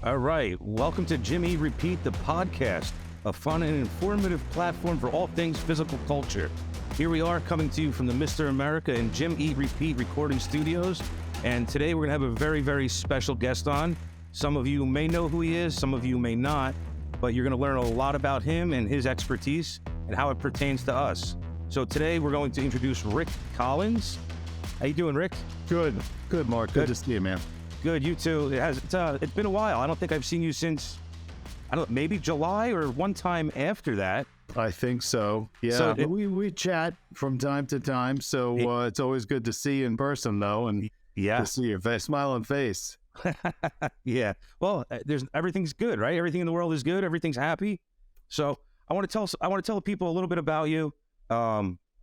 All right, welcome to Jimmy Repeat, the podcast, a fun and informative platform for all things physical culture. Here we are coming to you from the Mr. America and Jim E. Repeat recording studios, and today we're going to have a very, very special guest on. Some of you may know who he is, some of you may not, but you're going to learn a lot about him and his expertise and how it pertains to us. So today we're going to introduce Rick Collins. How you doing, Rick? Good, Mark. Good to see you, man. Good, you too. It's been a while. I don't think I've seen you since, maybe July or one time after that. I think so. Yeah, so we chat from time to time, so it's always good to see you in person, though, and to see your smiling face. Yeah. Well, everything's good, right? Everything in the world is good. Everything's happy. So I want to tell people a little bit about you.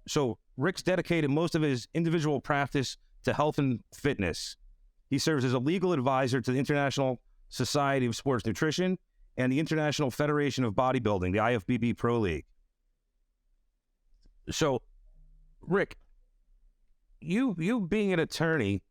So Rick's dedicated most of his individual practice to health and fitness. He serves as a legal advisor to the International Society of Sports Nutrition and the International Federation of Bodybuilding, the IFBB Pro League. So, Rick, you being an attorney,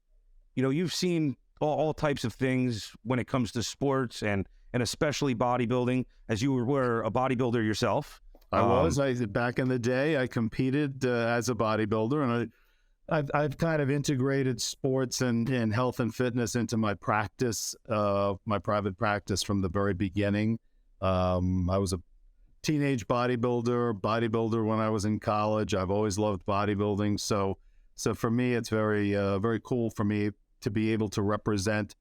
you've seen all types of things when it comes to sports and especially bodybuilding, as you were a bodybuilder yourself. Back in the day, I competed as a bodybuilder, and I've kind of integrated sports and health and fitness into my practice, my private practice from the very beginning. I was a teenage bodybuilder when I was in college. I've always loved bodybuilding. So for me, it's very, very cool for me to be able to represent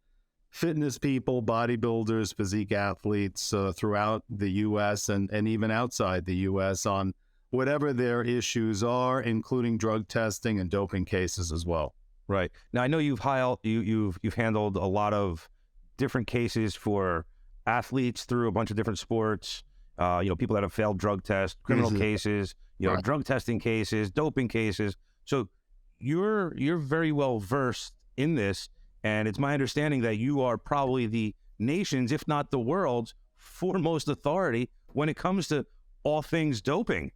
fitness people, bodybuilders, physique athletes throughout the U.S. and even outside the U.S. on whatever their issues are, including drug testing and doping cases as well. Right. Now, I know you've handled a lot of different cases for athletes through a bunch of different sports, people that have failed drug tests, criminal cases, right. Drug testing cases, doping cases. So you're very well versed in this, and it's my understanding that you are probably the nation's, if not the world's, foremost authority when it comes to all things doping.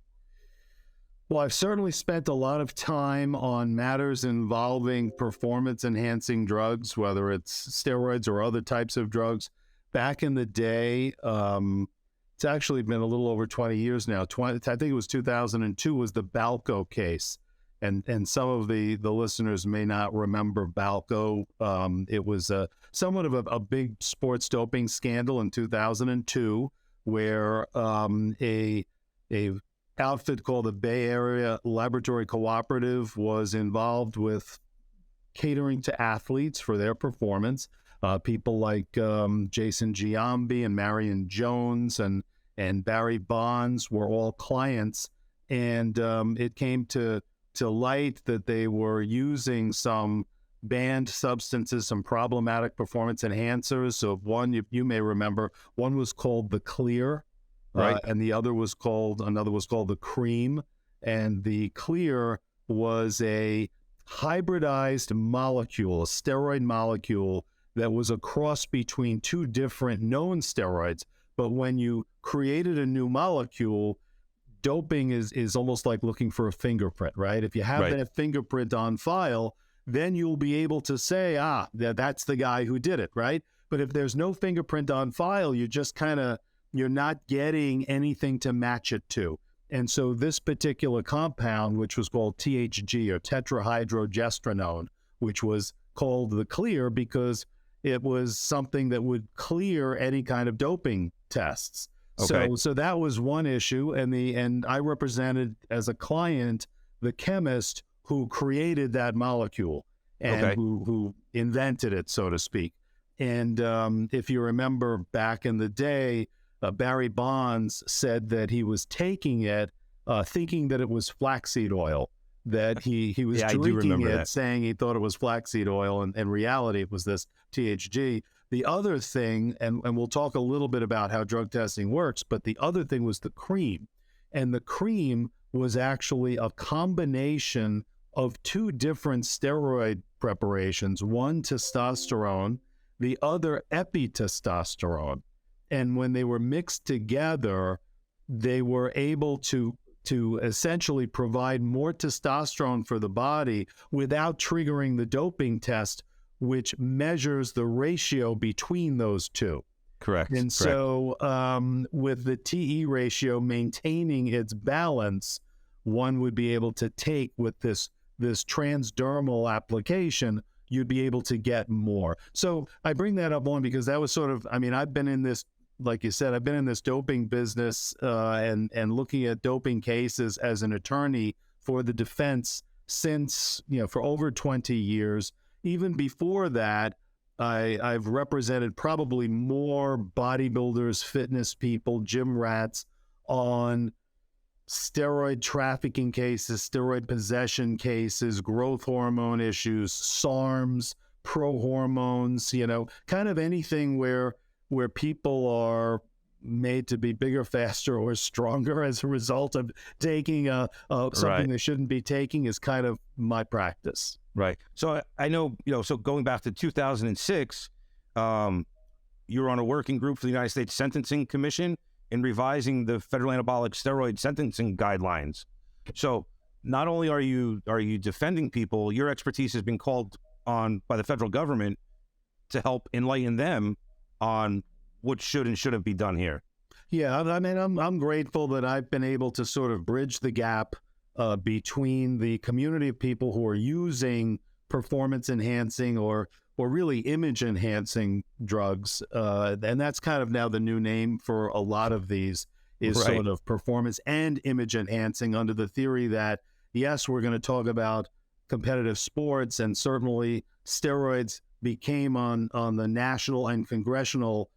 Well, I've certainly spent a lot of time on matters involving performance-enhancing drugs, whether it's steroids or other types of drugs. Back in the day, it's actually been a little over 20 years now. I think it was 2002 was the Balco case. And some of the listeners may not remember Balco. It was somewhat of a big sports doping scandal in 2002 where a outfit called the Bay Area Laboratory Cooperative was involved with catering to athletes for their performance. People like Jason Giambi and Marion Jones and Barry Bonds were all clients, and it came to light that they were using some banned substances, some problematic performance enhancers. So one you may remember, one was called the Clear. Right. And another was called the Cream. And the Clear was a hybridized molecule, a steroid molecule that was a cross between two different known steroids. But when you created a new molecule, doping is almost like looking for a fingerprint, right? If you have that fingerprint on file, then you'll be able to say, that's the guy who did it, right? But if there's no fingerprint on file, you just you're not getting anything to match it to. And so this particular compound, which was called THG or tetrahydrogestrinone, which was called the Clear because it was something that would clear any kind of doping tests. Okay. So that was one issue. And I represented as a client the chemist who created that molecule and who invented it, so to speak. And if you remember back in the day, Barry Bonds said that he was taking it thinking that it was flaxseed oil, that he was drinking it, saying he thought it was flaxseed oil, and in reality it was this THG. The other thing, and we'll talk a little bit about how drug testing works, but the other thing was the Cream. And the Cream was actually a combination of two different steroid preparations, one testosterone, the other epitestosterone. And when they were mixed together, they were able to essentially provide more testosterone for the body without triggering the doping test, which measures the ratio between those two. Correct. And so with the TE ratio maintaining its balance, one would be able to take with this transdermal application, you'd be able to get more. So I bring that up only because that was sort of, I mean, I've been in this, like you said, I've been in this doping business and looking at doping cases as an attorney for the defense since, for over 20 years. Even before that, I've represented probably more bodybuilders, fitness people, gym rats on steroid trafficking cases, steroid possession cases, growth hormone issues, SARMs, pro hormones, kind of anything where people are made to be bigger, faster, or stronger as a result of taking something they shouldn't be taking is kind of my practice. Right. So I know, so going back to 2006, you were on a working group for the United States Sentencing Commission in revising the federal anabolic steroid sentencing guidelines. So not only are you defending people, your expertise has been called on by the federal government to help enlighten them on what should and shouldn't be done here. Yeah, I mean, I'm grateful that I've been able to sort of bridge the gap between the community of people who are using performance enhancing or really image enhancing drugs, and that's kind of now the new name for a lot of these is sort of performance and image enhancing, under the theory that, yes, we're going to talk about competitive sports, and certainly steroids became on the national and congressional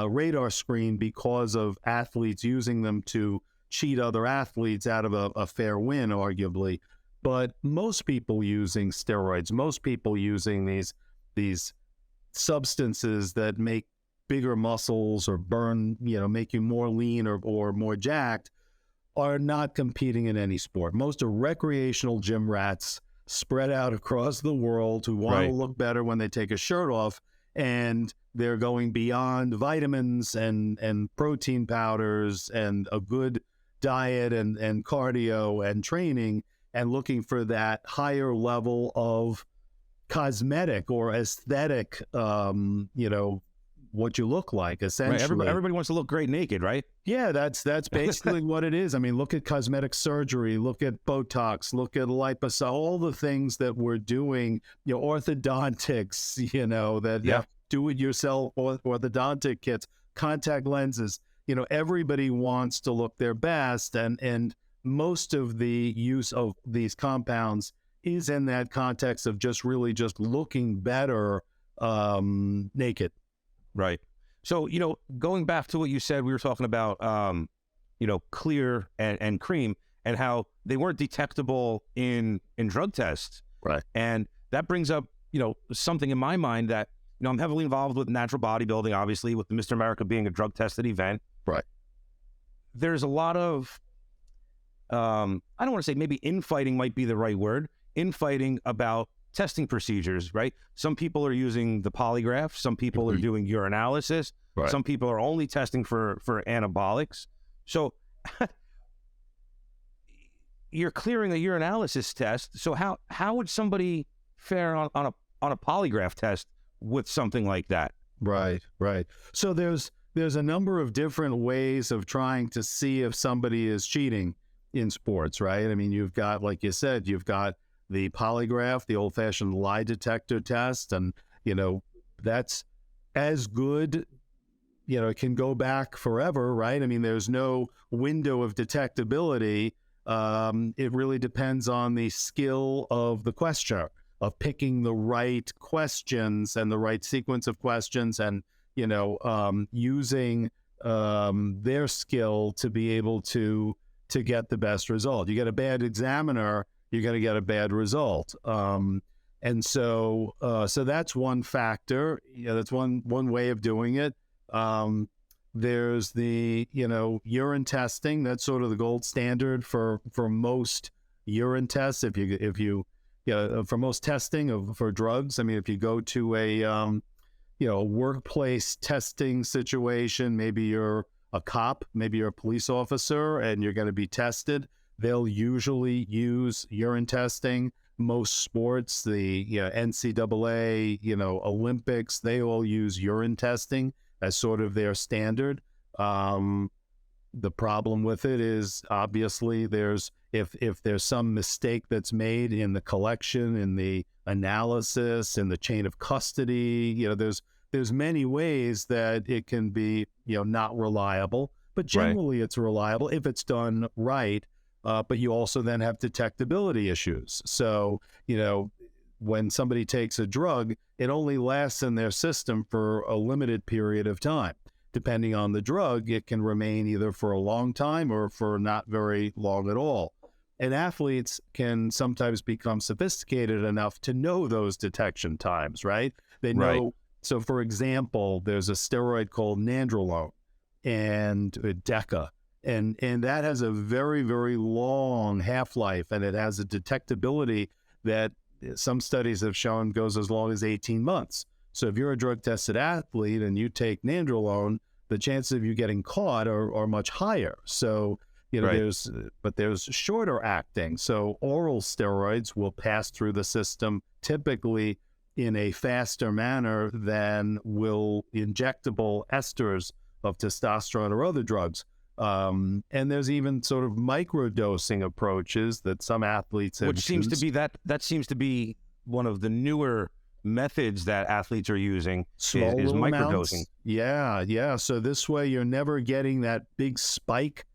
radar screen because of athletes using them to cheat other athletes out of a fair win, arguably. But most people using steroids, most people using these substances that make bigger muscles or burn, make you more lean or more jacked, are not competing in any sport. Most are recreational gym rats spread out across the world who want to look better when they take a shirt off, and they're going beyond vitamins and protein powders and a good diet and cardio and training, and looking for that higher level of cosmetic or aesthetic, what you look like, essentially. Right. Everybody wants to look great naked, right? Yeah, that's basically what it is. I mean, look at cosmetic surgery, look at Botox, look at liposuction, all the things that we're doing, orthodontics, that do-it-yourself orthodontic kits, contact lenses. Everybody wants to look their best, and most of the use of these compounds is in that context of just looking better naked. Right. So, going back to what you said, we were talking about, clear and cream, and how they weren't detectable in drug tests. Right. And that brings up, something in my mind that, I'm heavily involved with natural bodybuilding, obviously, with the Mr. America being a drug-tested event. Right. There's a lot of, I don't want to say maybe infighting might be the right word, infighting about testing procedures, right? Some people are using the polygraph. Some people are doing urinalysis. Right. Some people are only testing for anabolics. So you're clearing a urinalysis test. So how would somebody fare on a polygraph test with something like that? Right. So there's a number of different ways of trying to see if somebody is cheating in sports, right? I mean, you've got, like you said, you've got the polygraph, the old-fashioned lie detector test, and, that's as good, it can go back forever, right? I mean, there's no window of detectability. It really depends on the skill of the questioner, of picking the right questions and the right sequence of questions, and, using their skill to be able to get the best result. You get a bad examiner, you're going to get a bad result. And so that's one factor. That's one way of doing it. There's the, urine testing. That's sort of the gold standard for most urine tests. If you for most testing for drugs. I mean, if you go to a workplace testing situation, maybe you're a cop, maybe you're a police officer, and you're going to be tested, they'll usually use urine testing. Most sports, the NCAA, Olympics, they all use urine testing. as sort of their standard. The problem with it is obviously if there's some mistake that's made in the collection, in the analysis, in the chain of custody, there's many ways that it can be, not reliable, but generally it's reliable if it's done right. But you also then have detectability issues. So, when somebody takes a drug, it only lasts in their system for a limited period of time. Depending on the drug, it can remain either for a long time or for not very long at all. And athletes can sometimes become sophisticated enough to know those detection times, right? They know. Right. So, for example, there's a steroid called nandrolone and Deca, and that has a very, very long half-life, and it has a detectability that some studies have shown goes as long as 18 months. So if you're a drug-tested athlete and you take nandrolone, the chances of you getting caught are much higher. So, there's shorter acting. So oral steroids will pass through the system typically in a faster manner than will injectable esters of testosterone or other drugs. And there's even sort of microdosing approaches that some athletes have Which seems to be that seems to be one of the newer methods that athletes are using is microdosing. Yeah. So this way you're never getting that big spike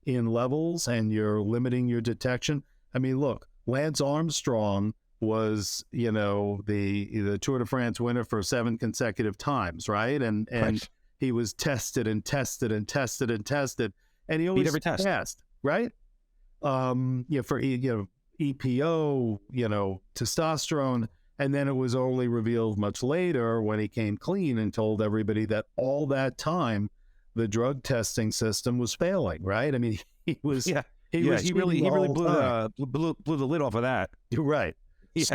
in levels and you're limiting your detection. I mean, look, Lance Armstrong was, the Tour de France winner for 7 consecutive times, right? And he was tested and tested and tested and tested, and he always passed, right? For EPO, testosterone, and then it was only revealed much later when he came clean and told everybody that all that time the drug testing system was failing, right? I mean, he really blew the lid off of that. You're right. Yeah.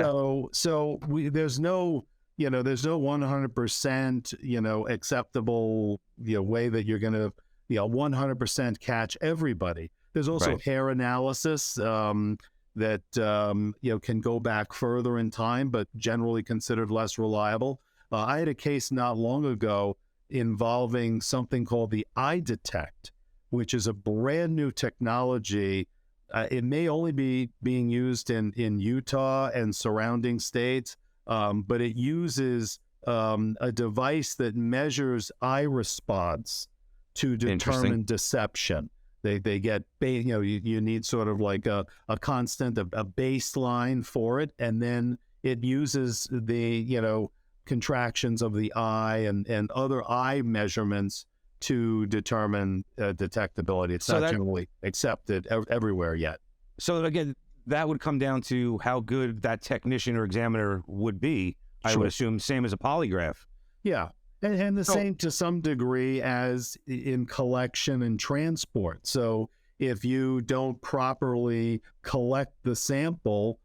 So there's no 100%, acceptable, way that you're going to, 100% catch everybody. There's also hair analysis that, can go back further in time, but generally considered less reliable. I had a case not long ago involving something called the eye detect, which is a brand new technology. It may only be being used in Utah and surrounding states, but it uses a device that measures eye response to determine deception. They get, you need sort of like a constant, a baseline for it, and then it uses the, contractions of the eye and other eye measurements to determine detectability. It's not generally accepted everywhere yet. So again, that would come down to how good that technician or examiner would be. I would assume same as a polygraph. Yeah. And the same to some degree as in collection and transport. So if you don't properly collect the sample,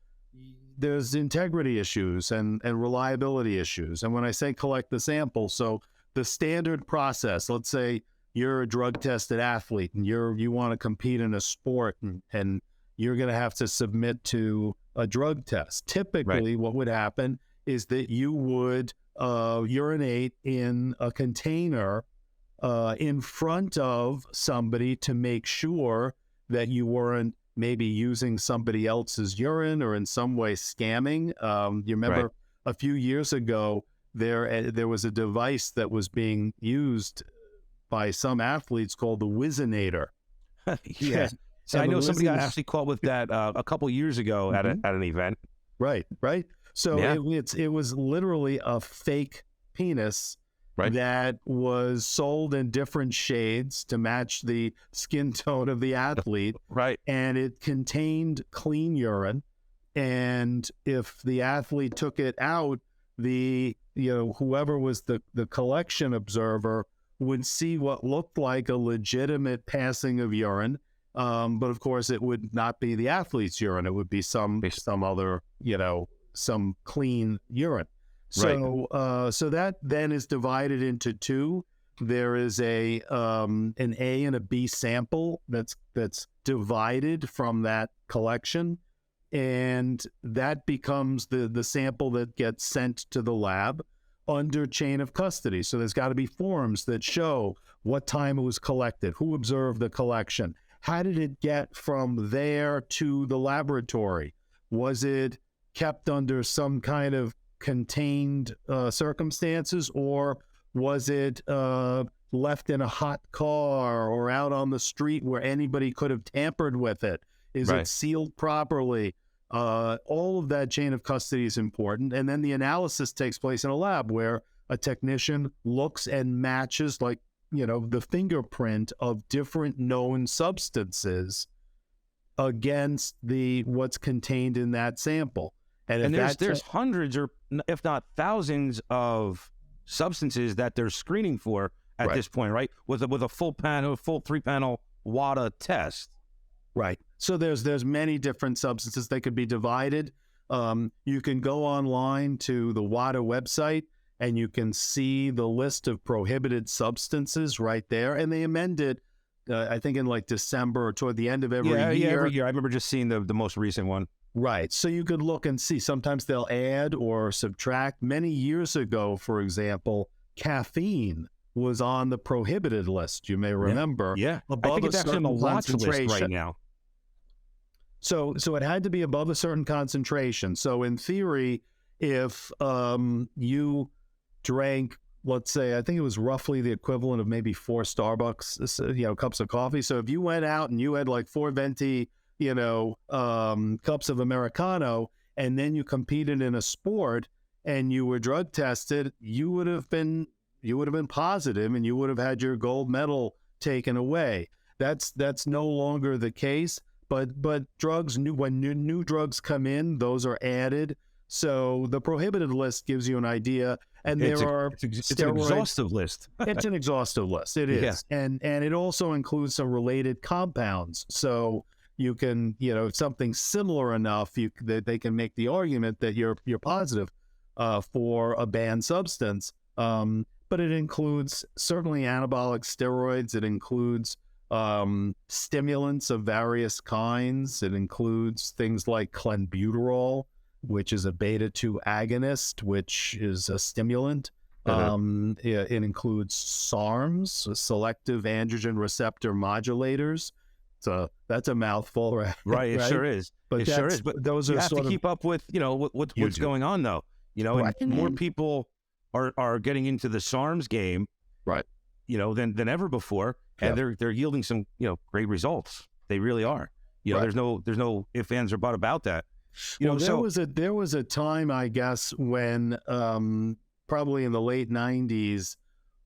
there's integrity issues and reliability issues. And when I say collect the sample, so the standard process, let's say you're a drug-tested athlete and you want to compete in a sport and you're going to have to submit to a drug test. Typically, what would happen is that you would urinate in a container in front of somebody to make sure that you weren't maybe using somebody else's urine or in some way scamming. You remember a few years ago, there was a device that was being used by some athletes called the Whizzinator. Yeah. So I know somebody got actually caught with that a couple years ago at an event. Right. So it was literally a fake penis that was sold in different shades to match the skin tone of the athlete. And it contained clean urine. And if the athlete took it out, whoever was the collection observer would see what looked like a legitimate passing of urine. But of course, it would not be the athlete's urine. It would be some other, some clean urine. So that then is divided into two. There is an A and a B sample that's divided from that collection, and that becomes the sample that gets sent to the lab. under chain of custody. So there's got to be forms that show what time it was collected, who observed the collection, how did it get from there to the laboratory? Was it kept under some kind of contained circumstances, or was it left in a hot car or out on the street where anybody could have tampered with it? Is it sealed properly? All of that chain of custody is important. And then the analysis takes place in a lab where a technician looks and matches, like, the fingerprint of different known substances against what's contained in that sample. And there's hundreds, or if not thousands, of substances that they're screening for at this point, right? With a full 3-panel WADA test. Right. So there's many different substances. They could be divided. You can go online to the WADA website and you can see the list of prohibited substances right there. And they amend it, I think, in like December or toward the end of every year. Yeah, every year. I remember just seeing the most recent one. Right. So you could look and see. Sometimes they'll add or subtract. Many years ago, for example, caffeine was on the prohibited list. You may remember. Yeah. I think it's actually on the watch list right now. So it had to be above a certain concentration. So in theory, if you drank, let's say, I think it was roughly the equivalent of maybe 4 Starbucks, cups of coffee. So if you went out and you had like 4 venti, cups of Americano, and then you competed in a sport and you were drug tested, you would have been positive and you would have had your gold medal taken away. That's no longer the case. But drugs, when new drugs come in, those are added. So the prohibited list gives you an idea, and it's an exhaustive list. It's an exhaustive list. It is, yeah. And it also includes some related compounds. So you can, something similar enough, that they can make the argument that you're positive for a banned substance. But it includes certainly anabolic steroids. It includes stimulants of various kinds. It includes things like clenbuterol, which is a beta-2 agonist, which is a stimulant. It includes SARMs, selective androgen receptor modulators. So that's a mouthful, right? Right, it sure is. But those you are have to keep up with, what's going on, though. And more people are getting into the SARMs game, right? Than ever before. And they're yielding some, great results. They really are. There's no ifs, ands, or buts about that. There was a time, I guess, when probably in the late 90s,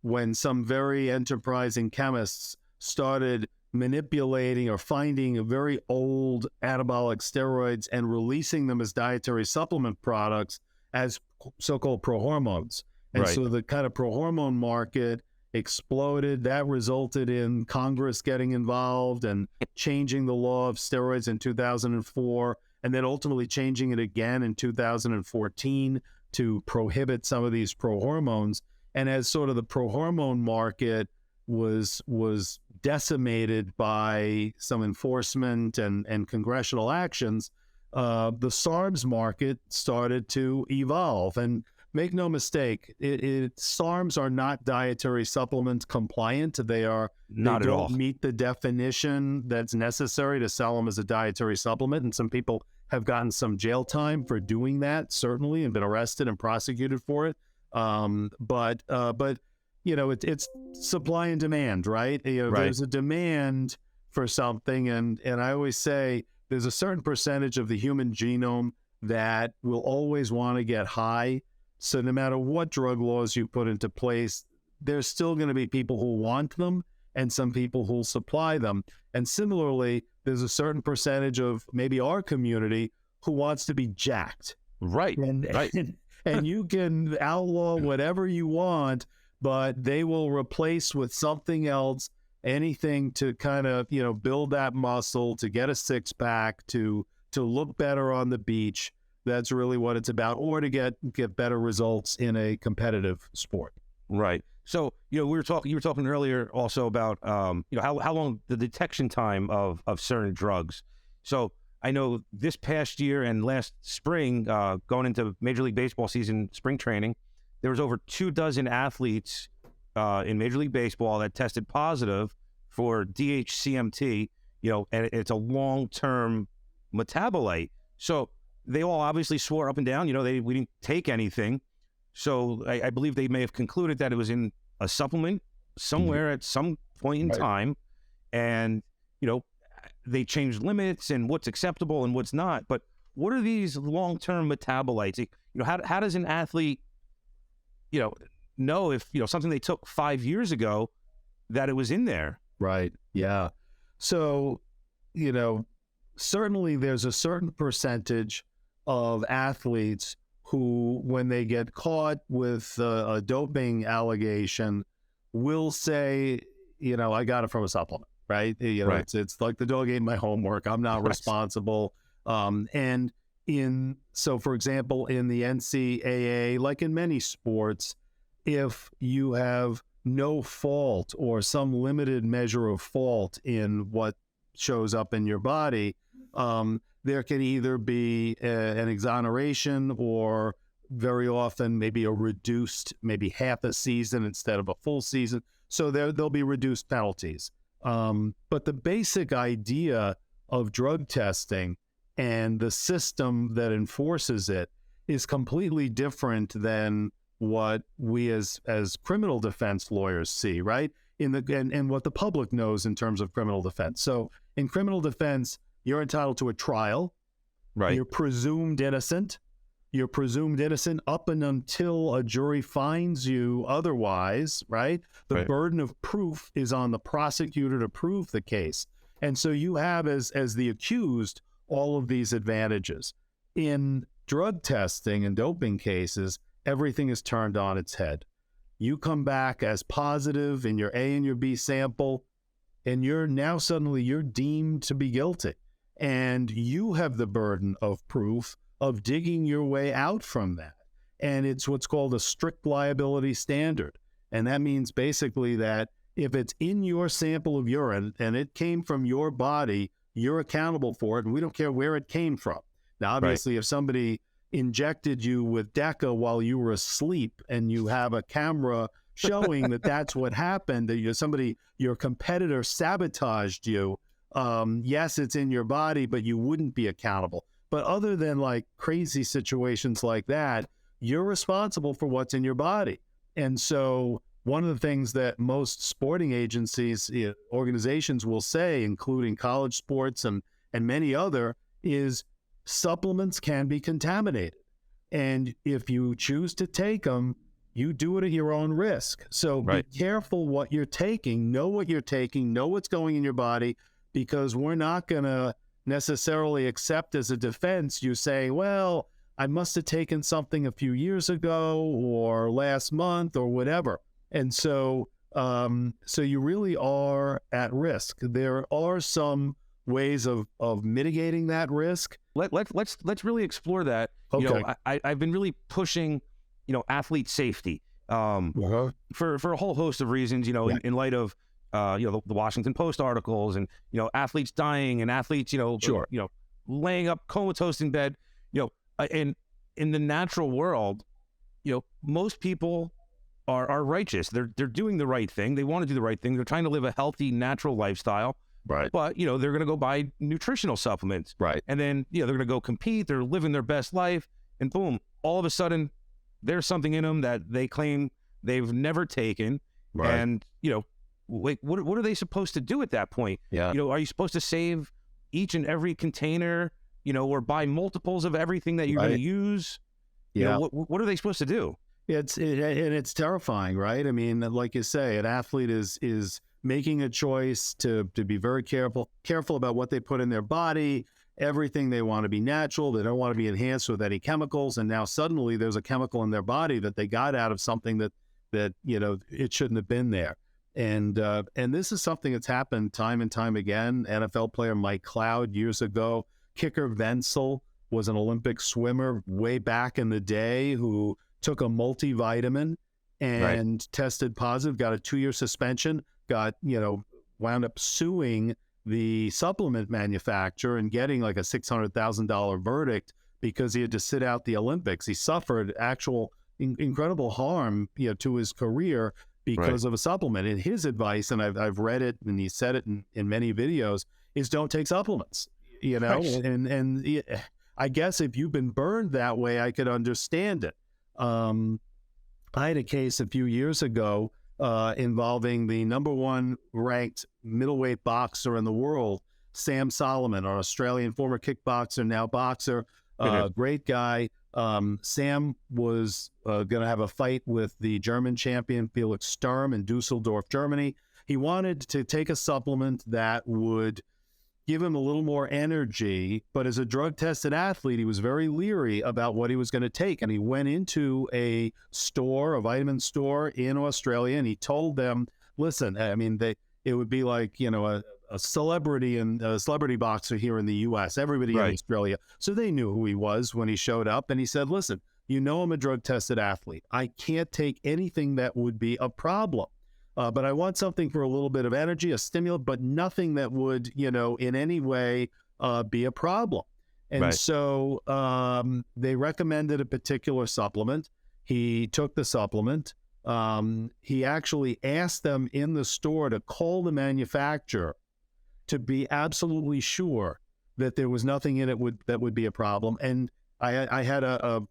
when some very enterprising chemists started manipulating or finding very old anabolic steroids and releasing them as dietary supplement products as so-called prohormones. And so the kind of prohormone market exploded. That resulted in Congress getting involved and changing the law of steroids in 2004, and then ultimately changing it again in 2014 to prohibit some of these prohormones. And as sort of the prohormone market was decimated by some enforcement and congressional actions, the SARMs market started to evolve. And make no mistake, SARMs are not dietary supplement compliant. They don't meet the definition that's necessary to sell them as a dietary supplement. And some people have gotten some jail time for doing that, certainly, and been arrested and prosecuted for it. But it's supply and demand, right? There's a demand for something, and I always say there's a certain percentage of the human genome that will always want to get high. So no matter what drug laws you put into place, there's still going to be people who want them and some people who'll supply them. And similarly, there's a certain percentage of maybe our community who wants to be jacked. Right. And you can outlaw whatever you want, but they will replace with something else, anything to kind of, build that muscle, to get a six-pack, to look better on the beach. That's really what it's about, or to get better results in a competitive sport. Right. So, you were talking earlier also about, how long the detection time of certain drugs. So I know this past year and last spring, going into Major League Baseball season, spring training, there was over 24 athletes in Major League Baseball that tested positive for DHCMT, and it's a long-term metabolite. So they all obviously swore up and down, we didn't take anything. So I believe they may have concluded that it was in a supplement somewhere at some point in time. And, they changed limits and what's acceptable and what's not. But what are these long-term metabolites? How does an athlete, know if, something they took 5 years ago that it was in there? Right. Yeah. So, certainly there's a certain percentage of athletes who, when they get caught with a doping allegation, will say, I got it from a supplement, right? It's like the dog ate my homework. I'm not responsible. And for example, in the NCAA, like in many sports, if you have no fault or some limited measure of fault in what shows up in your body, there can either be an exoneration or very often maybe a reduced, maybe half a season instead of a full season. So there'll be reduced penalties. But the basic idea of drug testing and the system that enforces it is completely different than what we as criminal defense lawyers see, right? And what the public knows in terms of criminal defense. So in criminal defense, you're entitled to a trial. Right. You're presumed innocent. You're presumed innocent up and until a jury finds you otherwise, right? The burden of proof is on the prosecutor to prove the case. And so you have, as the accused, all of these advantages. In drug testing and doping cases, everything is turned on its head. You come back as positive in your A and your B sample, and you're deemed to be guilty. And you have the burden of proof of digging your way out from that. And it's what's called a strict liability standard. And that means basically that if it's in your sample of urine and it came from your body, you're accountable for it, and we don't care where it came from. Now, obviously, if somebody injected you with DECA while you were asleep and you have a camera showing that that's what happened, that your competitor sabotaged you, yes, it's in your body, but you wouldn't be accountable. But other than like crazy situations like that, you're responsible for what's in your body. And so one of the things that most sporting agencies, organizations will say, including college sports and many other, is supplements can be contaminated. And if you choose to take them, you do it at your own risk. So be careful what you're taking, know what you're taking, know what's going in your body, because we're not going to necessarily accept as a defense you say, well, I must have taken something a few years ago or last month or whatever. And so you really are at risk. There are some ways of mitigating that risk. Let's really explore that. Okay. I've been really pushing, athlete safety for a whole host of reasons, in light of the Washington Post articles and, athletes dying and athletes, laying up comatose in bed, and in the natural world, most people are righteous. They're doing the right thing. They want to do the right thing. They're trying to live a healthy, natural lifestyle. Right. But, they're going to go buy nutritional supplements. Right. And then, they're going to go compete. They're living their best life. And boom, all of a sudden, there's something in them that they claim they've never taken. Right. And, what are they supposed to do at that point? Yeah. Are you supposed to save each and every container, or buy multiples of everything that you're going to use? Yeah. What are they supposed to do? It's terrifying, right? I mean, like you say, an athlete is making a choice to be very careful about what they put in their body, everything. They want to be natural. They don't want to be enhanced with any chemicals. And now suddenly there's a chemical in their body that they got out of something that it shouldn't have been there. And this is something that's happened time and time again. NFL player Mike Cloud years ago, kicker Wenzel was an Olympic swimmer way back in the day who took a multivitamin and tested positive, got a 2-year suspension, wound up suing the supplement manufacturer and getting like a $600,000 verdict because he had to sit out the Olympics. He suffered actual incredible harm, to his career because of a supplement. And his advice, and I've read it, and he said it in many videos, is don't take supplements. Right. And I guess if you've been burned that way, I could understand it. I had a case a few years ago involving the #1 ranked middleweight boxer in the world, Sam Solomon, an Australian former kickboxer, now boxer, great guy. Sam was going to have a fight with the German champion Felix Sturm in Dusseldorf, Germany. He wanted to take a supplement that would give him a little more energy, but as a drug-tested athlete, he was very leery about what he was going to take. And he went into a store, a vitamin store in Australia, and he told them, listen, I mean, it would be like, a celebrity and a celebrity boxer here in the U.S., everybody in Australia. So they knew who he was when he showed up. And he said, listen, I'm a drug-tested athlete. I can't take anything that would be a problem. But I want something for a little bit of energy, a stimulant, but nothing that would, in any way be a problem. And so they recommended a particular supplement. He took the supplement. He actually asked them in the store to call the manufacturer to be absolutely sure that there was nothing in it that would be a problem. And I had a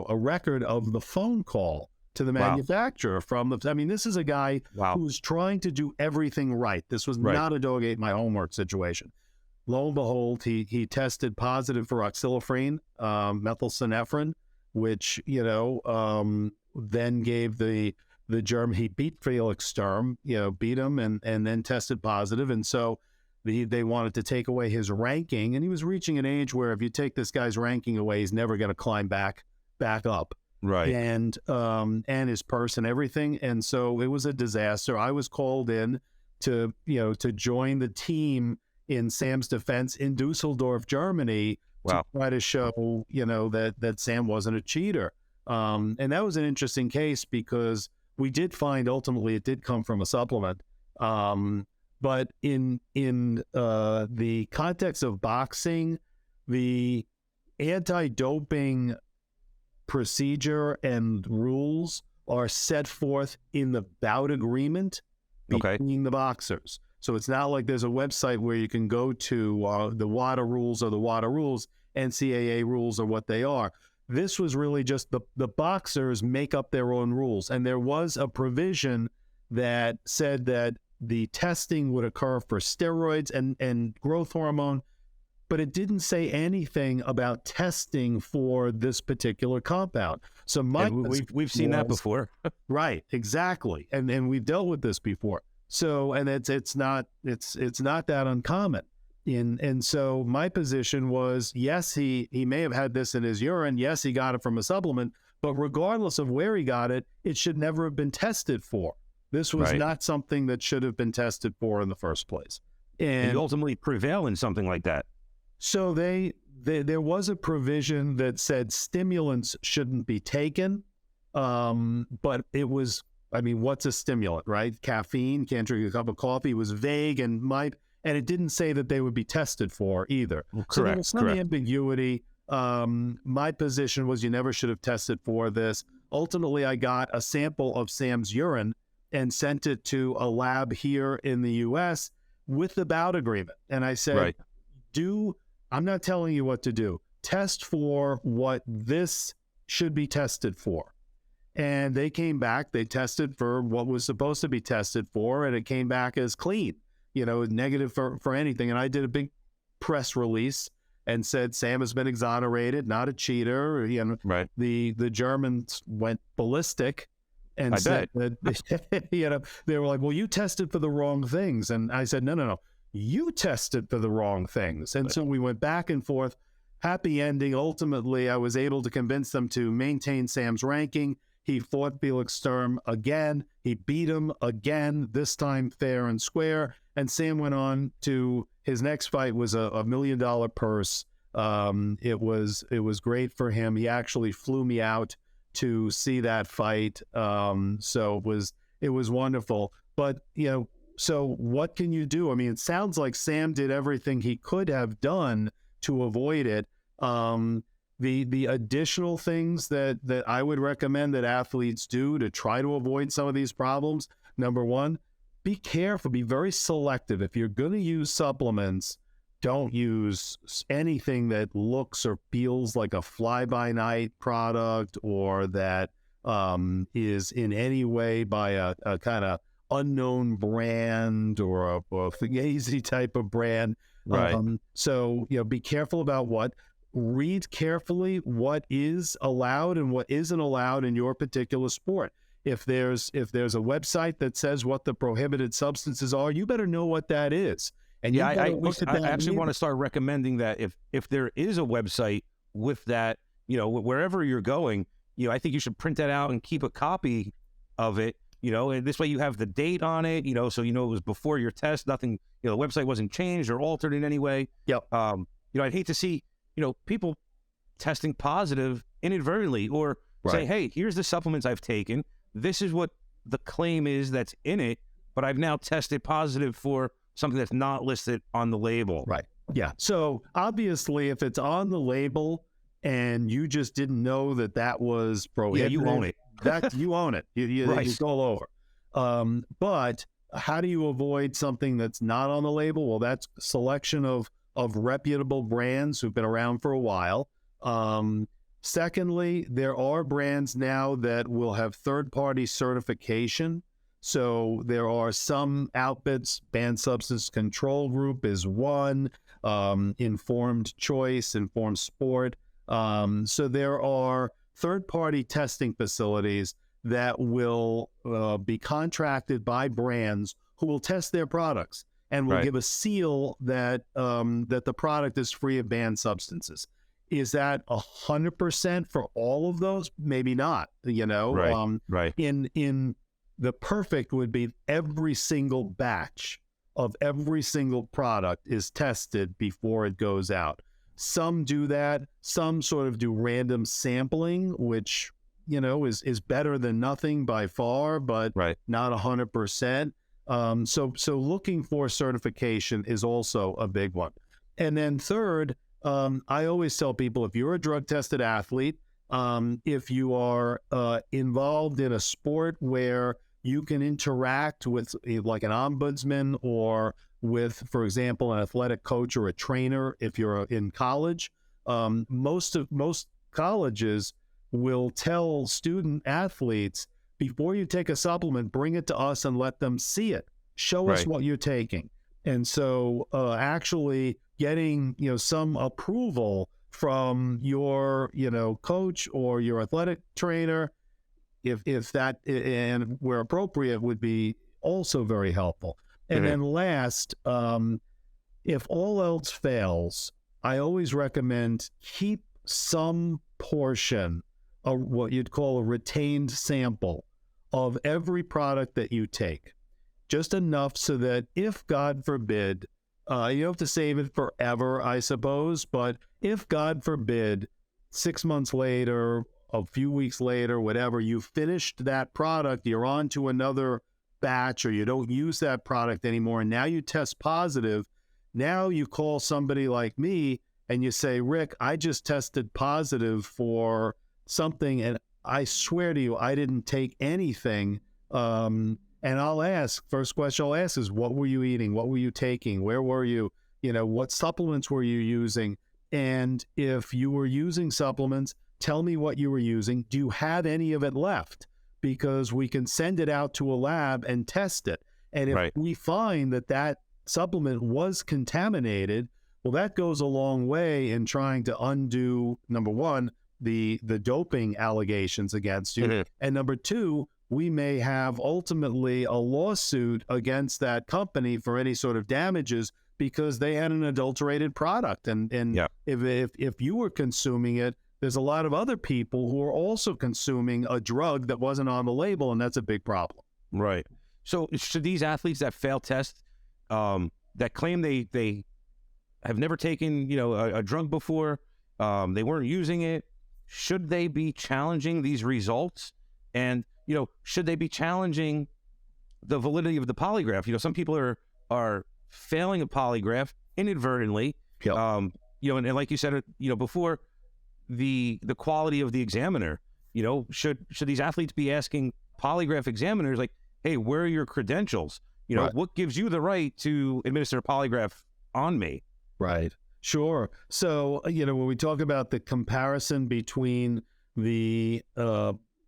record of the phone call to the manufacturer this is a guy who was trying to do everything right. This was not a dog ate my homework situation. Lo and behold, he tested positive for oxylifrene, methylphenephrine, which, then gave the German, he beat Felix Sturm, beat him and then tested positive. And so they wanted to take away his ranking, and he was reaching an age where if you take this guy's ranking away, he's never going to climb back up. Right. And his purse and everything. And so it was a disaster. I was called in to join the team in Sam's defense in Dusseldorf, Germany, to try to show, that Sam wasn't a cheater. And that was an interesting case because we did find ultimately it did come from a supplement. But in the context of boxing, the anti-doping procedure and rules are set forth in the bout agreement between the boxers. So it's not like there's a website where you can go to the WADA rules are the WADA rules, NCAA rules are what they are. This was really just the boxers make up their own rules. And there was a provision that said that the testing would occur for steroids and growth hormone, but it didn't say anything about testing for this particular compound. So we've seen that before. Right, exactly. And we've dealt with this before. So, and it's not that uncommon. And so my position was, yes, he may have had this in his urine. Yes, he got it from a supplement, but regardless of where he got it, it should never have been tested for. This was not something that should have been tested for in the first place. And you ultimately prevail in something like that. So there was a provision that said stimulants shouldn't be taken, but it was, what's a stimulant, right? Caffeine, can't drink a cup of coffee, was vague and it didn't say that they would be tested for either. So there was some ambiguity. My position was you never should have tested for this. Ultimately, I got a sample of Sam's urine and sent it to a lab here in the U.S. with the bout agreement. And I said, I'm not telling you what to do. Test for what this should be tested for. And they came back, they tested for what was supposed to be tested for, and it came back as clean, negative for anything. And I did a big press release and said, Sam has been exonerated, not a cheater. The Germans went ballistic and said that, they were like, well, you tested for the wrong things. And I said, no. You tested for the wrong things. And so we went back and forth. Happy ending. Ultimately, I was able to convince them to maintain Sam's ranking. He fought Felix Sturm again. He beat him again, this time fair and square. And Sam went on to his next fight was a $1 million purse. It was great for him. He actually flew me out to see that fight. So it was wonderful. But, so what can you do? It sounds like Sam did everything he could have done to avoid it. The additional things that I would recommend that athletes do to try to avoid some of these problems, number one, be careful, be very selective. If you're going to use supplements, don't use anything that looks or feels like a fly-by-night product, or that is in any way by a kind of unknown brand or a fugazi type of brand. Right. So, be careful about read carefully what is allowed and what isn't allowed in your particular sport. If there's a website that says what the prohibited substances are, you better know what that is. And I actually want to start recommending that if there is a website with that, wherever you're going, I think you should print that out and keep a copy of it, and this way you have the date on it, so it was before your test, nothing, the website wasn't changed or altered in any way. Yep. I'd hate to see, people testing positive inadvertently, or say, hey, here's the supplements I've taken. This is what the claim is that's in it, but I've now tested positive for something that's not listed on the label. Right. Yeah. So obviously, if it's on the label and you just didn't know that was prohibited, you own it. You own it. You go over. But how do you avoid something that's not on the label? Well, that's selection of reputable brands who've been around for a while. Secondly, there are brands now that will have third-party certification. So there are some outfits, Banned Substance Control Group is one, Informed Choice, Informed Sport. So there are third-party testing facilities that will be contracted by brands who will test their products and will give a seal that the product is free of banned substances. Is that 100% for all of those? Maybe not. Right. In the perfect would be every single batch of every single product is tested before it goes out. Some do that. Some sort of do random sampling, which is better than nothing by far, but not 100%. So looking for certification is also a big one. And then third, I always tell people, if you're a drug-tested athlete, if you are involved in a sport where you can interact with like an ombudsman or with, for example, an athletic coach or a trainer, if you're in college, most colleges will tell student athletes, before you take a supplement, bring it to us and let them see it. Show us what you're taking. And so actually getting, some approval from your, coach or your athletic trainer, if that, and where appropriate, would be also very helpful. And then last, if all else fails, I always recommend keep some portion of what you'd call a retained sample of every product that you take. Just enough so that if, God forbid, you don't have to save it forever, I suppose, but if, God forbid, 6 months later, a few weeks later, whatever, you finished that product, you're on to another batch, or you don't use that product anymore, and now you test positive, now you call somebody like me and you say, Rick, I just tested positive for something, and I swear to you, I didn't take anything. And I'll ask, first question I'll ask is, what were you eating? What were you taking? Where were you? What supplements were you using? And if you were using supplements, tell me what you were using. Do you have any of it left? Because we can send it out to a lab and test it. And if we find that supplement was contaminated, well, that goes a long way in trying to undo, number one, the doping allegations against you. And number two, we may have ultimately a lawsuit against that company for any sort of damages because they had an adulterated product. And if you were consuming it, there's a lot of other people who are also consuming a drug that wasn't on the label, and that's a big problem. Right. So should these athletes that fail tests, that claim they have never taken, a drug before, they weren't using it, should they be challenging these results? And, should they be challenging the validity of the polygraph? Some people are failing a polygraph inadvertently. And like you said, before, the quality of the examiner. You know, should these athletes be asking polygraph examiners like, hey, where are your credentials? You know, Right. what gives you the right to administer a polygraph on me? Right. Sure. So, you know, when we talk about the comparison between the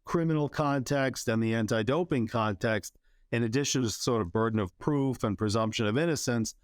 criminal context and the anti-doping context, in addition to sort of burden of proof and presumption of innocence,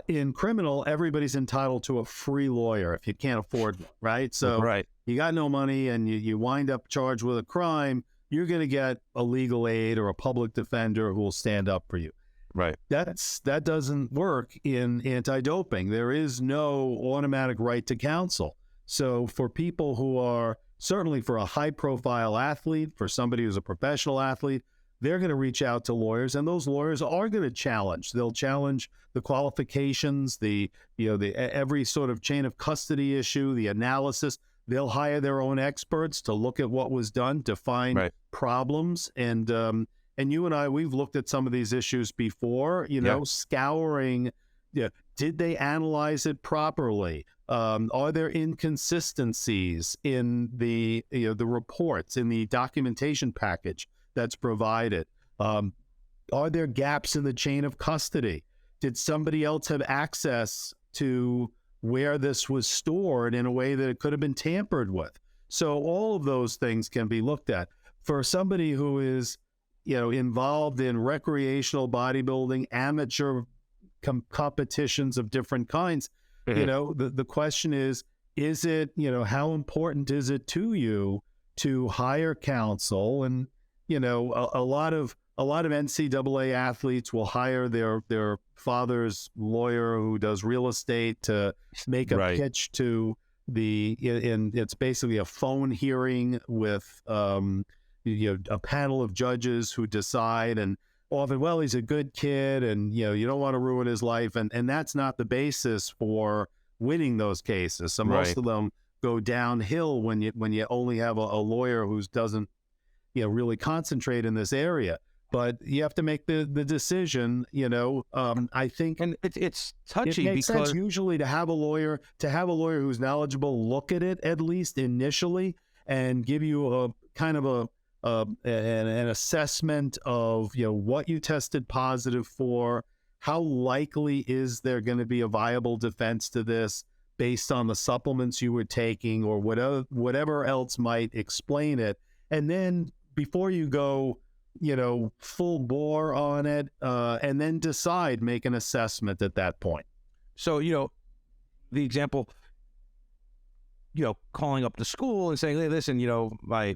in criminal, everybody's entitled to a free lawyer if you can't afford one, right? So Right. you got no money and you wind up charged with a crime, you're going to get a legal aid or a public defender who will stand up for you. Right. That doesn't work in anti-doping. There is no automatic right to counsel. So for people who are, certainly for a high-profile athlete, for somebody who's a professional athlete, they're going to reach out to lawyers, and those lawyers are going to challenge. They'll challenge the qualifications, the every sort of chain of custody issue, the analysis. They'll hire their own experts to look at what was done, to find problems. And you and I, we've looked at some of these issues before, you know, scouring, did they analyze it properly? Are there inconsistencies in the reports, in the documentation package that's provided? Are there gaps in the chain of custody? Did somebody else have access to where this was stored in a way that it could have been tampered with? So all of those things can be looked at. For somebody who is, you know, involved in recreational bodybuilding, amateur competitions of different kinds, you know, the question is it, you know, how important is it to you to hire counsel? And, you know, a lot of NCAA athletes will hire their father's lawyer who does real estate to make a pitch to it's basically a phone hearing with, a panel of judges who decide, and often, well, he's a good kid and, you know, you don't want to ruin his life. And that's not the basis for winning those cases. So most of them go downhill when you only have a lawyer who doesn't, you know, really concentrate in this area. But you have to make the decision, you know. I think, and it's touchy, it makes because sense usually to have a lawyer who's knowledgeable look at it at least initially and give you a kind of an assessment of, you know, what you tested positive for, how likely is there going to be a viable defense to this based on the supplements you were taking or whatever else might explain it. And then before you go, you know, full bore on it, and then make an assessment at that point. So, you know, the example, you know, calling up the school and saying, hey, listen, you know, my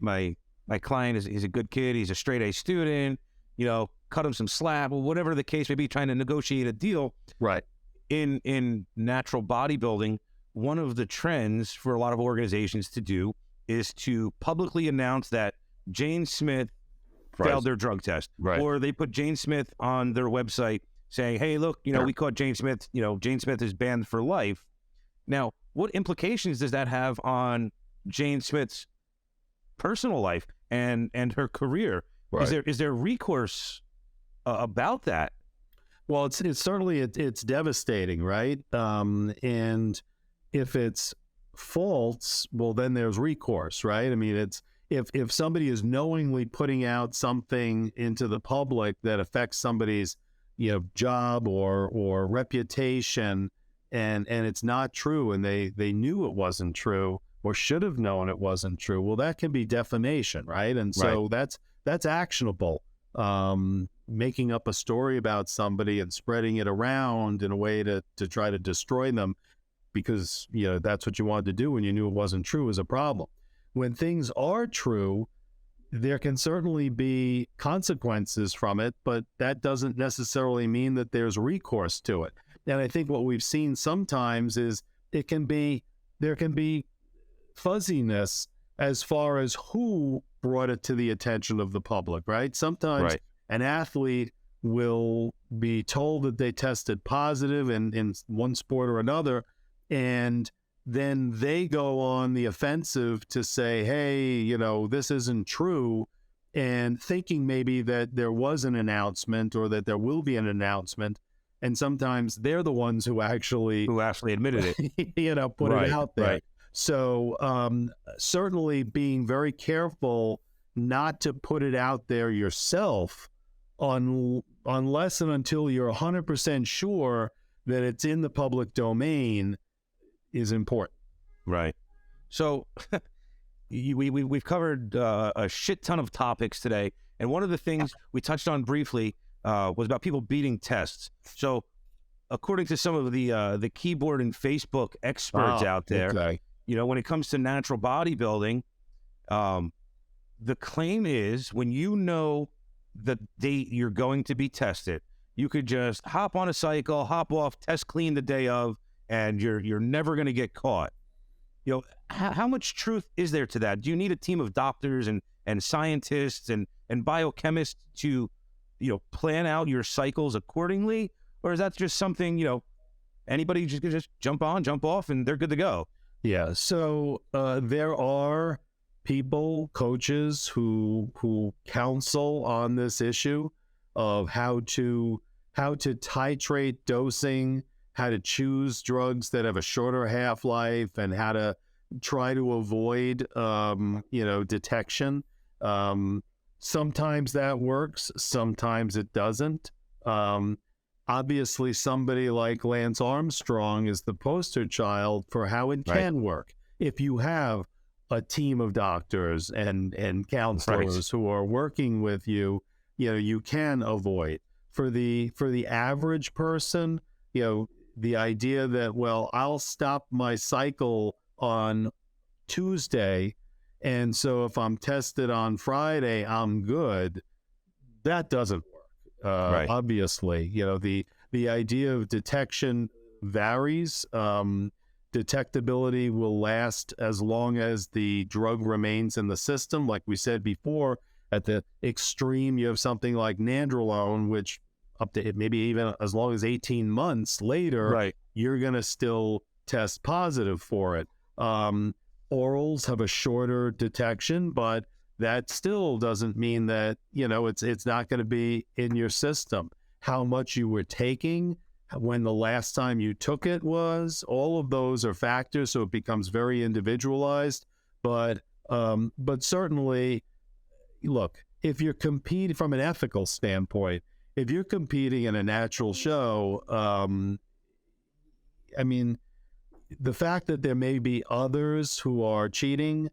client he's a good kid, he's a straight A student, you know, cut him some slack, or whatever the case may be, trying to negotiate a deal. Right. In natural bodybuilding, one of the trends for a lot of organizations to do is to publicly announce that Jane Smith failed their drug test. Or they put Jane Smith on their website saying, hey, look, you know, we caught Jane Smith, you know, Jane Smith is banned for life. Now, what implications does that have on Jane Smith's personal life and her career? Is there recourse about that? Well, it's certainly it's devastating, right? And if it's false, well, then there's recourse, right? I mean, it's if somebody is knowingly putting out something into the public that affects somebody's, you know, job or reputation, and it's not true, and they knew it wasn't true or should have known it wasn't true, well, that can be defamation, right? And so that's actionable. Making up a story about somebody and spreading it around in a way to try to destroy them because, you know, that's what you wanted to do when you knew it wasn't true is a problem. When things are true, there can certainly be consequences from it, but that doesn't necessarily mean that there's recourse to it. And I think what we've seen sometimes is there can be fuzziness as far as who brought it to the attention of the public, right? Sometimes an athlete will be told that they tested positive in one sport or another, and then they go on the offensive to say, hey, you know, this isn't true, and thinking maybe that there was an announcement or that there will be an announcement. And sometimes they're the ones who actually admitted it, you know, put it out there. So certainly being very careful not to put it out there yourself unless and until you're 100% sure that it's in the public domain is important. Right. So we've covered a shit ton of topics today. And one of the things we touched on briefly was about people beating tests. So according to some of the keyboard and Facebook experts out there, when it comes to natural bodybuilding, the claim is when you know the date you're going to be tested, you could just hop on a cycle, hop off, test clean the day of, and you're never going to get caught. How much truth is there to that? Do you need a team of doctors and scientists and biochemists to plan out your cycles accordingly, or is that just something anybody just jump on, jump off, and they're good to go? Yeah. So there are people, coaches who counsel on this issue of how to titrate dosing, how to choose drugs that have a shorter half-life, and how to try to avoid detection. Sometimes that works, sometimes it doesn't. Obviously, somebody like Lance Armstrong is the poster child for how it can work. If you have a team of doctors and counselors who are working with you, you can avoid. For the average person, the idea that, well, I'll stop my cycle on Tuesday, and so if I'm tested on Friday, I'm good. That doesn't work. Obviously, the idea of detection varies. Detectability will last as long as the drug remains in the system. Like we said before, at the extreme, you have something like nandrolone, which up to maybe even as long as 18 months later, you're going to still test positive for it. Orals have a shorter detection, but that still doesn't mean that, it's not going to be in your system. How much you were taking, when the last time you took it was, all of those are factors, so it becomes very individualized. But certainly, look, if you're competing from an ethical standpoint, if you're competing in a natural show, the fact that there may be others who are cheating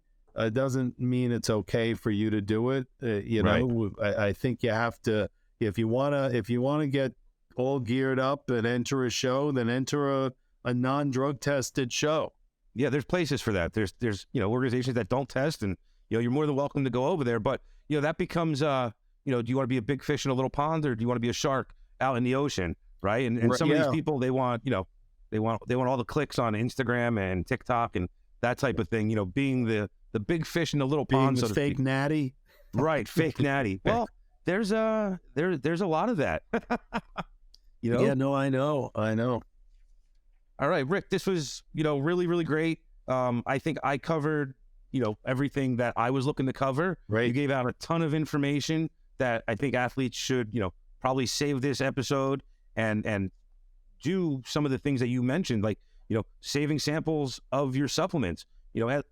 doesn't mean it's okay for you to do it. I think you have to, if you wanna get all geared up and enter a show, then enter a non-drug tested show. Yeah, there's places for that. There's organizations that don't test, and you're more than welcome to go over there. But that becomes do you want to be a big fish in a little pond, or do you want to be a shark out in the ocean, right? And some of these people, they want they want all the clicks on Instagram and TikTok and that type of thing. Being the big fish in the little pond, so fake natty, right? Fake natty. Well, there's a lot of that. Yeah, no, I know. All right, Rick, this was, really, really great. I think I covered, everything that I was looking to cover. Right. You gave out a ton of information that I think athletes should, probably save this episode and do some of the things that you mentioned, like, saving samples of your supplements,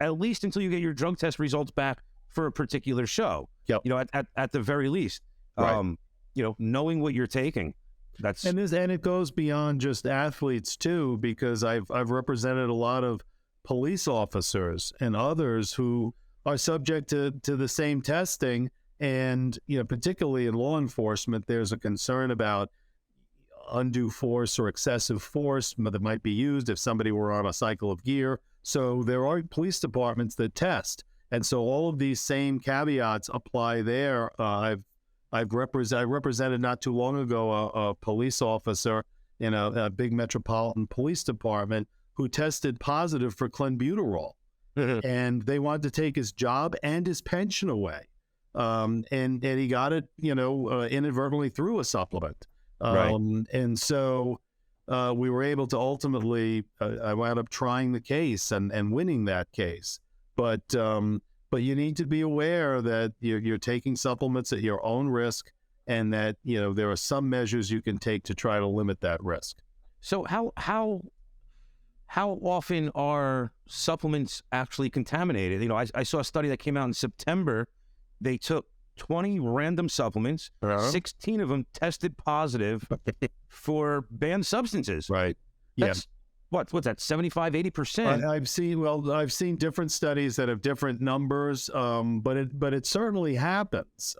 at least until you get your drug test results back for a particular show. Yep. At the very least, right. Knowing what you're taking. And it goes beyond just athletes too, because I've represented a lot of police officers and others who are subject to the same testing, and particularly in law enforcement, there's a concern about undue force or excessive force that might be used if somebody were on a cycle of gear. So there are police departments that test, and so all of these same caveats apply there. I represented not too long ago a police officer in a big metropolitan police department who tested positive for clenbuterol, and they wanted to take his job and his pension away, and he got it inadvertently through a supplement, and so we were able to ultimately I wound up trying the case and winning that case, but you need to be aware that you're taking supplements at your own risk, and that there are some measures you can take to try to limit that risk. So how how often are supplements actually contaminated? You know, I saw a study that came out in September. They took 20 random supplements, 16 of them tested positive for banned substances. Right. That's, what's that, 75, 80%? I've seen different studies that have different numbers, but it certainly happens.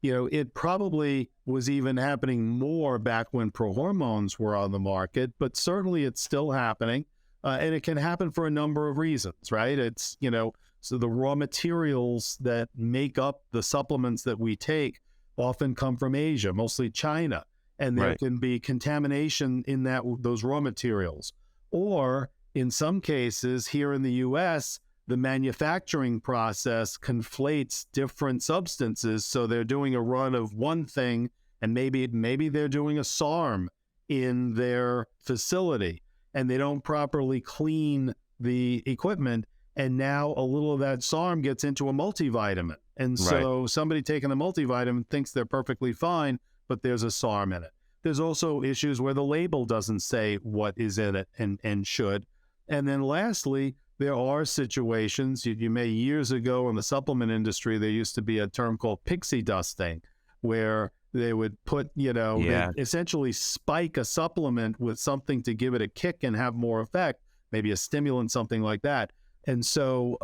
You know, it probably was even happening more back when prohormones were on the market, but certainly it's still happening. And it can happen for a number of reasons, right? It's, you know, so the raw materials that make up the supplements that we take often come from Asia, mostly China. And there can be contamination in those raw materials. Or in some cases here in the U.S., the manufacturing process conflates different substances. So they're doing a run of one thing, and maybe they're doing a SARM in their facility, and they don't properly clean the equipment. And now a little of that SARM gets into a multivitamin. And so somebody taking the multivitamin thinks they're perfectly fine, but there's a SARM in it. There's also issues where the label doesn't say what is in it and should. And then lastly, there are situations, you may, years ago in the supplement industry, there used to be a term called pixie dusting, where they would put, you know, they'd essentially spike a supplement with something to give it a kick and have more effect, maybe a stimulant, something like that. And so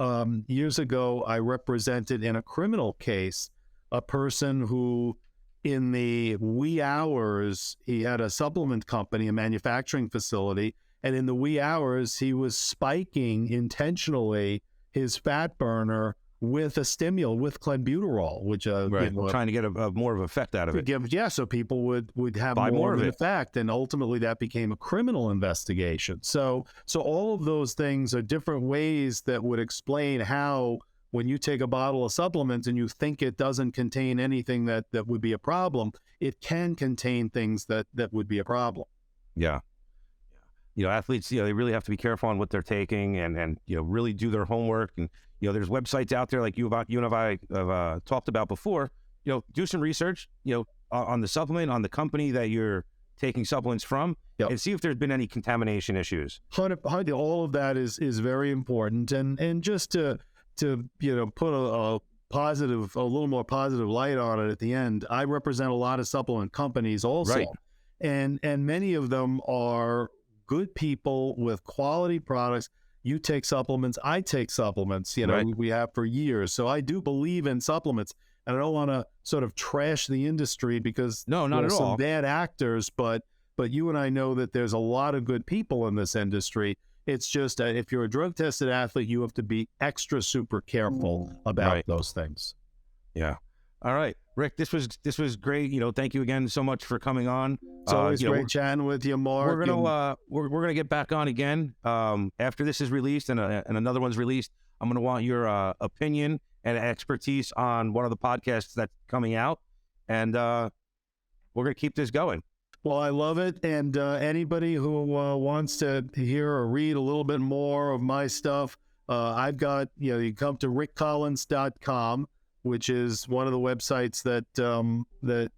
years ago, I represented in a criminal case a person who, in the wee hours, he had a supplement company, a manufacturing facility, and in the wee hours, he was spiking intentionally his fat burner with a stimulant, with clenbuterol, which you know, trying to get a more of effect out of it. So people would have buy more of an it. effect, and ultimately that became a criminal investigation. So all of those things are different ways that would explain how, when you take a bottle of supplements and you think it doesn't contain anything that would be a problem, it can contain things that would be a problem. Yeah. You know, athletes, you know, they really have to be careful on what they're taking and you know, really do their homework. And, you know, there's websites out there like you and I have talked about before. You know, do some research, you know, on the supplement, on the company that you're taking supplements from, and see if there's been any contamination issues. All of that is very important. And just to you know, put a little more positive light on it at the end, I represent a lot of supplement companies also. And many of them are good people with quality products. You take supplements, I take supplements, you know, we have for years. So I do believe in supplements, and I don't want to sort of trash the industry because there's some bad actors, but you and I know that there's a lot of good people in this industry. It's just if you're a drug-tested athlete, you have to be extra super careful about those things. Yeah. All right, Rick, this was great. You know, thank you again so much for coming on. It's always great chatting with you, Mark. We're gonna get back on again after this is released and another one's released. I'm gonna want your opinion and expertise on one of the podcasts that's coming out, and we're gonna keep this going. Well, I love it, and anybody who wants to hear or read a little bit more of my stuff, I've got, you know, you come to rickcollins.com, which is one of the websites that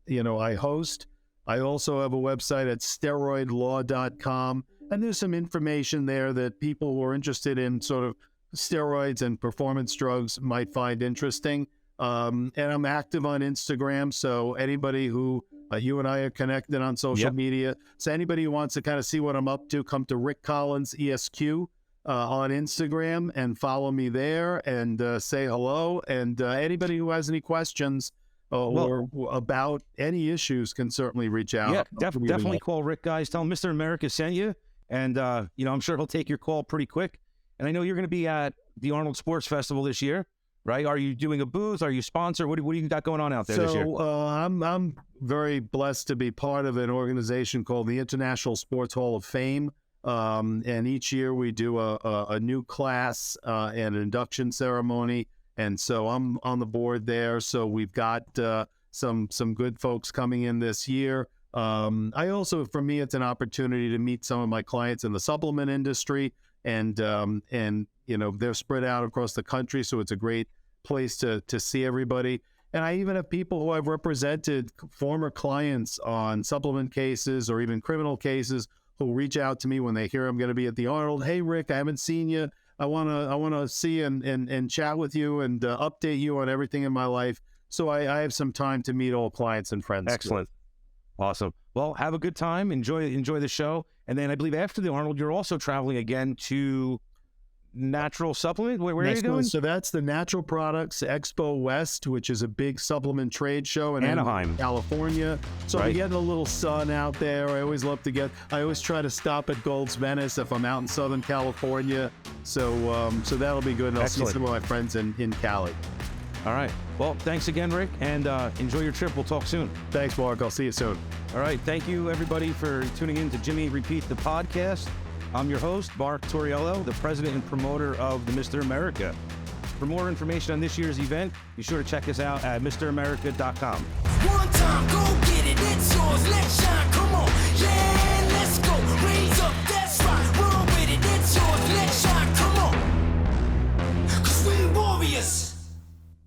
you know, I host. I also have a website at steroidlaw.com, and there's some information there that people who are interested in sort of steroids and performance drugs might find interesting. And I'm active on Instagram, so anybody who you and I are connected on social media. So anybody who wants to kind of see what I'm up to, come to Rick Collins ESQ on Instagram and follow me there and say hello. And anybody who has any questions or about any issues can certainly reach out. Yeah, definitely call Rick, guys. Tell him Mr. America sent you, and you know, I'm sure he'll take your call pretty quick. And I know you're going to be at the Arnold Sports Festival this year, right? Are you doing a booth? Are you sponsored? What do you got going on out there this year? I'm very blessed to be part of an organization called the International Sports Hall of Fame. And each year we do a new class and an induction ceremony. And so I'm on the board there. So we've got some good folks coming in this year. I also, for me, it's an opportunity to meet some of my clients in the supplement industry, and you know, they're spread out across the country. So it's a great place to see everybody. And I even have people who I've represented, former clients on supplement cases or even criminal cases, who'll reach out to me when they hear I'm going to be at the Arnold. Hey, Rick, I haven't seen you. I want to see and chat with you and update you on everything in my life. So I have some time to meet old clients and friends. Excellent. Awesome. Well, have a good time. Enjoy the show. And then I believe after the Arnold, you're also traveling again to Natural Supplement. Where are you going? So that's the Natural Products Expo West, which is a big supplement trade show in Anaheim, California. So I'm getting a little sun out there. I always try to stop at Gold's Venice if I'm out in Southern California. So that'll be good. And I'll see some of my friends in Cali. All right. Well, thanks again, Rick, and enjoy your trip. We'll talk soon. Thanks, Mark. I'll see you soon. All right. Thank you, everybody, for tuning in to Jimmy Repeat the podcast. I'm your host, Marc Tauriello, the president and promoter of the Mr. America. For more information on this year's event, be sure to check us out at MrAmerica.com. One time, go get it, it's yours, let's shine, come on, yeah!